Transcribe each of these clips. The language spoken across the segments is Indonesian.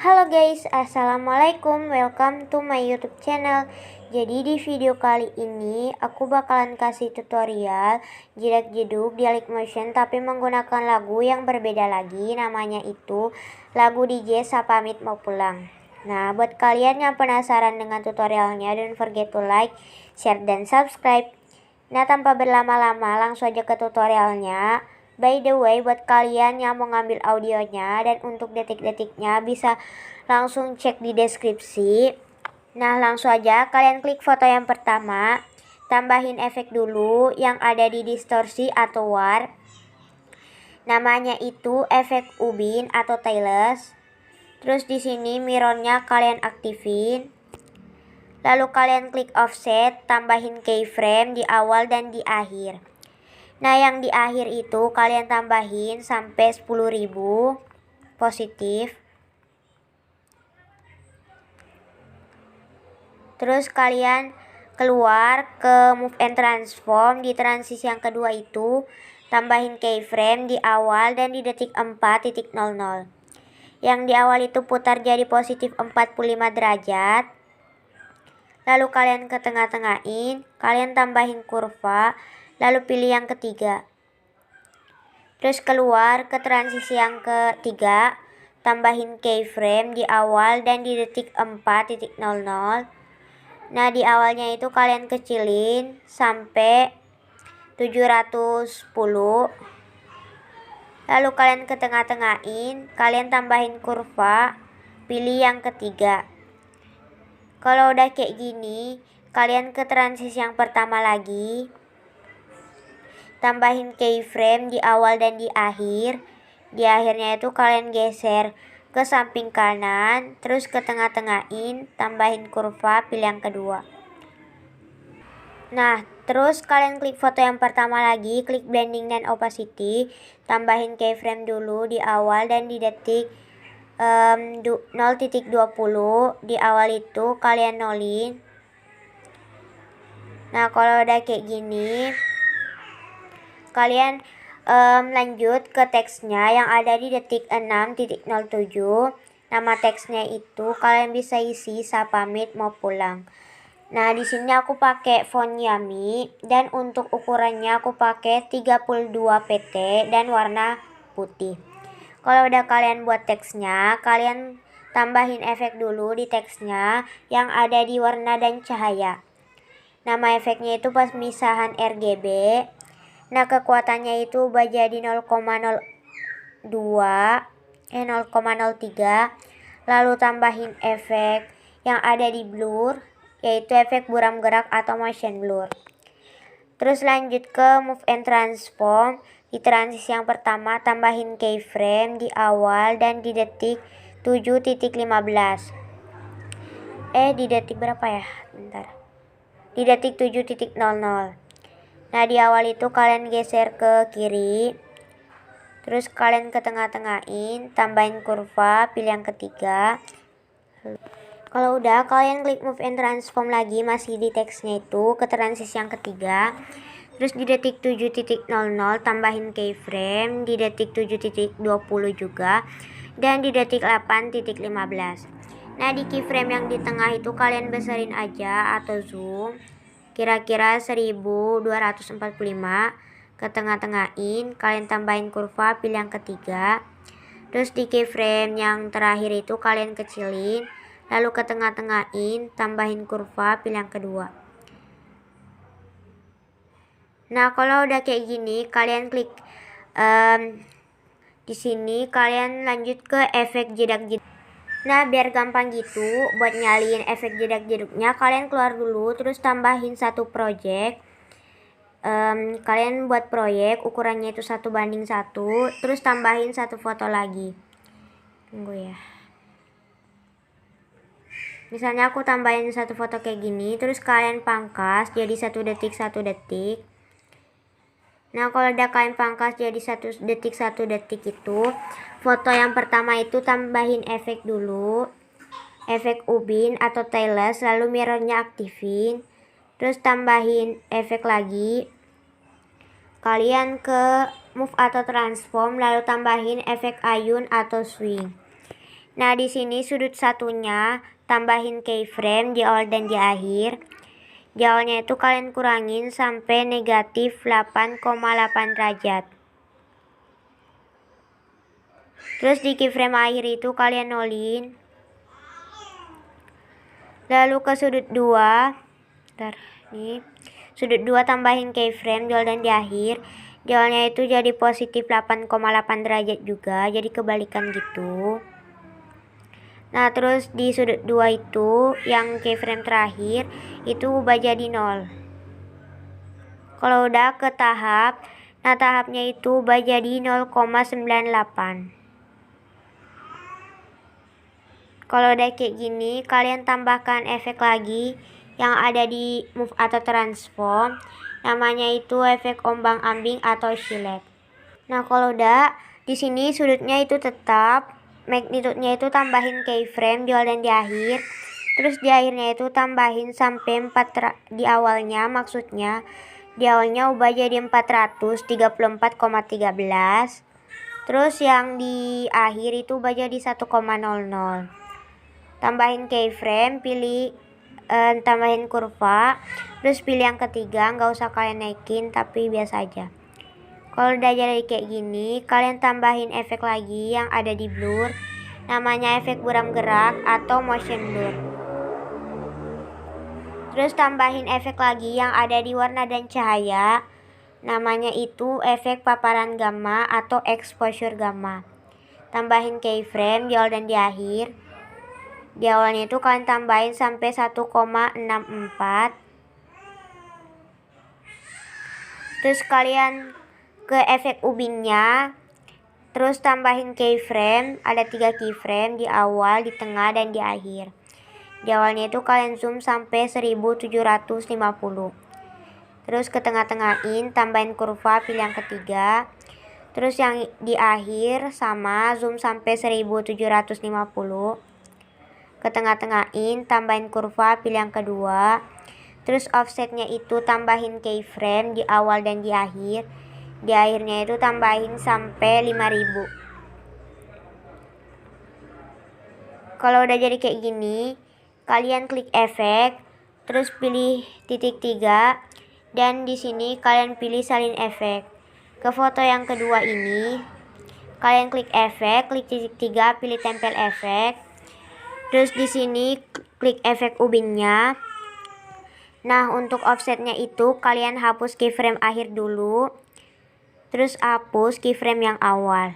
Halo guys, assalamualaikum, welcome to my YouTube channel. Jadi di video kali ini aku bakalan kasih tutorial jedak-jeduk dialek motion tapi menggunakan lagu yang berbeda lagi. Namanya itu lagu DJ Sapamit Mau Pulang. Nah, buat kalian yang penasaran dengan tutorialnya, don't forget to like, share, dan subscribe. Nah, tanpa berlama-lama langsung aja ke tutorialnya. By the way, buat kalian yang mau ngambil audionya dan untuk detik-detiknya bisa langsung cek di deskripsi. Nah, langsung aja kalian klik foto yang pertama, tambahin efek dulu yang ada di distorsi atau warp. Namanya itu efek ubin atau tailless. Terus di sini mirrornya kalian aktifin. Lalu kalian klik offset, tambahin keyframe di awal dan di akhir. Nah, yang di akhir itu kalian tambahin sampai 10.000 positif. Terus kalian keluar ke move and transform. Di transisi yang kedua itu tambahin keyframe di awal dan di detik 4.00. Yang di awal itu putar jadi positif 45 derajat. Lalu kalian ke tengah-tengahin, kalian tambahin kurva. Lalu pilih yang ketiga. Terus keluar ke transisi yang ketiga, tambahin keyframe di awal dan di detik 4.00. Nah, di awalnya itu kalian kecilin sampai 710. Lalu kalian ke tengah-tengahin, kalian tambahin kurva, pilih yang ketiga. Kalau udah kayak gini, kalian ke transisi yang pertama lagi. Tambahin keyframe di awal dan di akhir. Di akhirnya itu kalian geser ke samping kanan, terus ke tengah-tengahin, tambahin kurva, pilih yang kedua. Nah, terus kalian klik foto yang pertama lagi, klik blending dan opacity, tambahin keyframe dulu di awal dan di detik 0.20. Di awal itu kalian nolin. Nah, kalau udah kayak gini, kalian lanjut ke teksnya yang ada di detik 6.07. Nama teksnya itu kalian bisa isi Sapamit Mau Pulang. Nah, di sini aku pakai font Yami dan untuk ukurannya aku pakai 32 pt dan warna putih. Kalau udah kalian buat teksnya, kalian tambahin efek dulu di teksnya yang ada di warna dan cahaya. Nama efeknya itu pemisahan RGB. Nah, kekuatannya itu ubah jadi 0,03. Lalu tambahin efek yang ada di blur, yaitu efek buram gerak atau motion blur. Terus lanjut ke move and transform. Di transisi yang pertama tambahin keyframe di awal dan di detik 7.15. Di detik berapa ya? Bentar. Di detik 7.00. Nah, di awal itu kalian geser ke kiri. Terus kalian ke tengah-tengahin, tambahin kurva, pilih yang ketiga. Kalau udah, kalian klik move and transform lagi, masih di teksnya itu, ke transisi yang ketiga. Terus di detik 7.00 tambahin keyframe, di detik 7.20 juga, dan di detik 8.15. Nah, di keyframe yang di tengah itu kalian besarin aja atau zoom kira-kira 1245. Ke tengah-tengahin, kalian tambahin kurva, pilih yang ketiga. Terus di keyframe yang terakhir itu kalian kecilin, lalu ke tengah-tengahin, tambahin kurva, pilih yang kedua. Nah, kalau udah kayak gini, kalian klik di sini, kalian lanjut ke efek jedak-jeduk. Nah, biar gampang gitu buat nyalin efek jedak-jeduknya, kalian keluar dulu, terus tambahin satu project. Kalian buat proyek ukurannya itu 1:1, terus tambahin satu foto lagi. Tunggu ya. Misalnya aku tambahin satu foto kayak gini, terus kalian pangkas jadi 1 detik 1 detik. Nah, kalau udah kalian pangkas jadi 1 detik 1 detik itu, foto yang pertama itu tambahin efek dulu, efek ubin atau tailless, lalu mirrornya aktifin, terus tambahin efek lagi. Kalian ke move atau transform, lalu tambahin efek ayun atau swing. Nah, di sini sudut satunya tambahin keyframe di awal dan di akhir. Di awalnya itu kalian kurangin sampai negatif 8,8 derajat. Terus di keyframe akhir itu kalian nolin. Lalu ke sudut 2. Nih. Sudut 2 tambahin keyframe di awal dan di akhir. Di awalnya itu jadi positif 8,8 derajat juga, jadi kebalikan gitu. Nah, terus di sudut 2 itu yang keyframe terakhir itu ubah jadi 0. Kalau udah ke tahap, nah tahapnya itu ubah jadi 0,98. Kalau udah kayak gini, kalian tambahkan efek lagi yang ada di move atau transform. Namanya itu efek ombang-ambing atau oscillate. Nah, kalau udah di sini sudutnya itu tetap, magnitude-nya itu tambahin keyframe di awal dan di akhir. Terus di akhirnya itu tambahin sampai 4 di awalnya, maksudnya di awalnya ubah jadi 434,13. Terus yang di akhir itu ubah jadi 1,00. Tambahin keyframe, pilih tambahin kurva, terus pilih yang ketiga, nggak usah kalian naikin tapi biasa aja. Kalau udah jadi kayak gini, kalian tambahin efek lagi yang ada di blur, namanya efek buram gerak atau motion blur. Terus tambahin efek lagi yang ada di warna dan cahaya, namanya itu efek paparan gamma atau exposure gamma. Tambahin keyframe di awal dan di akhir. Di awalnya itu kalian tambahin sampai 1,64. Terus kalian ke efek ubingnya. Terus tambahin keyframe, ada 3 keyframe di awal, di tengah, dan di akhir. Di awalnya itu kalian zoom sampai 1750. Terus ke tengah-tengahin, tambahin kurva, pilih yang ketiga. Terus yang di akhir sama, zoom sampai 1750. Ke tengah-tengahin, tambahin kurva, pilih yang kedua. Terus offsetnya itu tambahin keyframe di awal dan di akhir. Di akhirnya itu tambahin sampai 5000. Kalau udah jadi kayak gini, kalian klik efek, terus pilih titik 3, dan di sini kalian pilih salin efek. Ke foto yang kedua ini, kalian klik efek, klik titik 3, pilih tempel efek. Terus di sini klik efek ubingnya. Nah, untuk offsetnya itu kalian hapus keyframe akhir dulu. Terus hapus keyframe yang awal.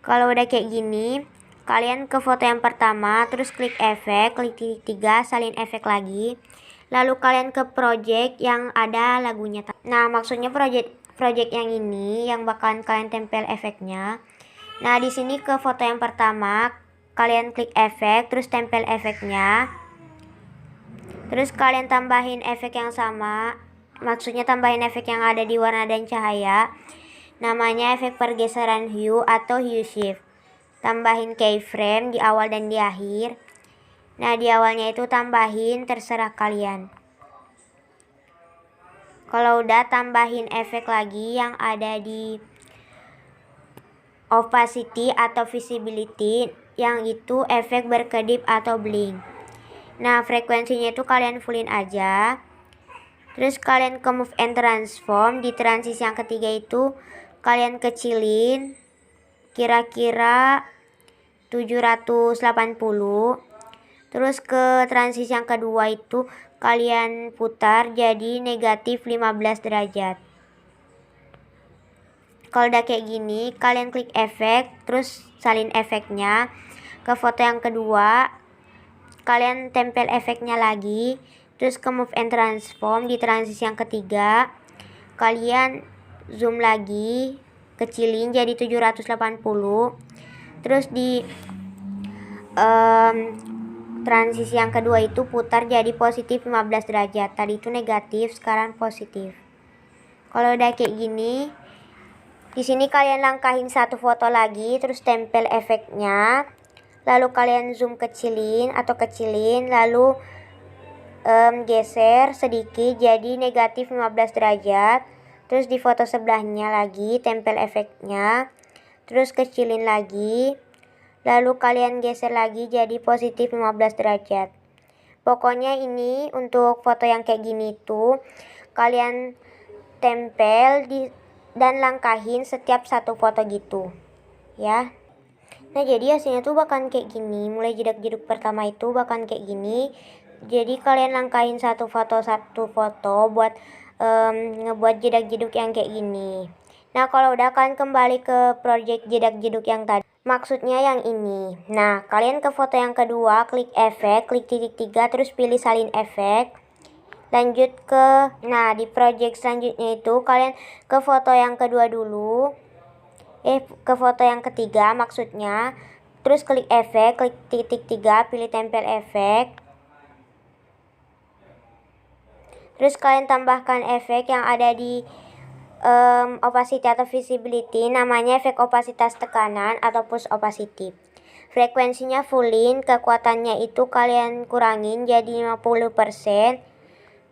Kalau udah kayak gini, kalian ke foto yang pertama, terus klik efek, klik titik 3, salin efek lagi. Lalu kalian ke project yang ada lagunya. Nah, maksudnya project yang ini yang bakalan kalian tempel efeknya. Nah, di sini ke foto yang pertama, kalian klik efek, terus tempel efeknya. Terus kalian tambahin efek yang sama, maksudnya tambahin efek yang ada di warna dan cahaya. Namanya efek pergeseran hue atau hue shift. Tambahin keyframe di awal dan di akhir. Nah, di awalnya itu tambahin terserah kalian. Kalau udah, tambahin efek lagi yang ada di opacity atau visibility, yang itu efek berkedip atau blink. Nah, frekuensinya itu kalian fullin aja. Terus kalian ke move and transform. Di transisi yang ketiga itu kalian kecilin kira-kira 780. Terus ke transisi yang kedua itu kalian putar jadi negatif 15 derajat. Kalau udah kayak gini, kalian klik efek, terus salin efeknya. Ke foto yang kedua, kalian tempel efeknya lagi. Terus ke move and transform. Di transisi yang ketiga, kalian zoom lagi, kecilin jadi 780. Terus di transisi yang kedua itu putar jadi positif 15 derajat. Tadi itu negatif, sekarang positif. Kalau udah kayak gini, di sini kalian langkahin satu foto lagi, terus tempel efeknya. Lalu kalian zoom kecilin, lalu geser sedikit jadi negatif 15 derajat. Terus di foto sebelahnya lagi tempel efeknya. Terus kecilin lagi. lalu kalian geser lagi jadi positif 15 derajat. Pokoknya ini untuk foto yang kayak gini tuh kalian tempel dan langkahin setiap satu foto gitu ya. Nah jadi hasilnya tuh bakalan kayak gini. Mulai jedak-jeduk pertama itu bakalan kayak gini. Jadi kalian langkahin satu foto buat ngebuat jedak-jeduk yang kayak gini. Nah kalau udah kalian kembali ke project jedak-jeduk yang tadi, maksudnya yang ini. Nah kalian ke foto yang kedua, klik efek, klik titik 3, terus pilih salin efek. Lanjut nah di project selanjutnya itu kalian ke foto yang kedua dulu, ke foto yang ketiga maksudnya, terus klik efek, klik titik 3, pilih tempel efek. Terus kalian tambahkan efek yang ada di opacity atau visibility, namanya efek opasitas tekanan atau push opacity. Frekuensinya fullin, kekuatannya itu kalian kurangin jadi 50%.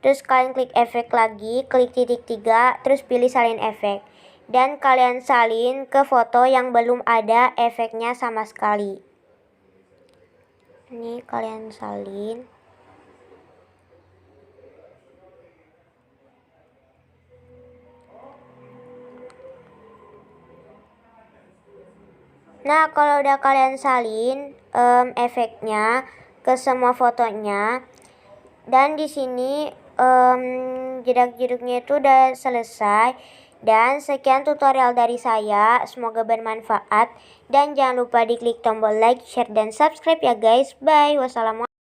Terus kalian klik efek lagi, klik titik 3, terus pilih salin efek. Dan kalian salin ke foto yang belum ada efeknya sama sekali. Ini kalian salin. Nah kalau udah kalian salin efeknya ke semua fotonya, dan di sini jedak-jeduknya itu udah selesai. Dan sekian tutorial dari saya, semoga bermanfaat dan jangan lupa diklik tombol like, share, dan subscribe ya guys. Bye. Wassalamualaikum.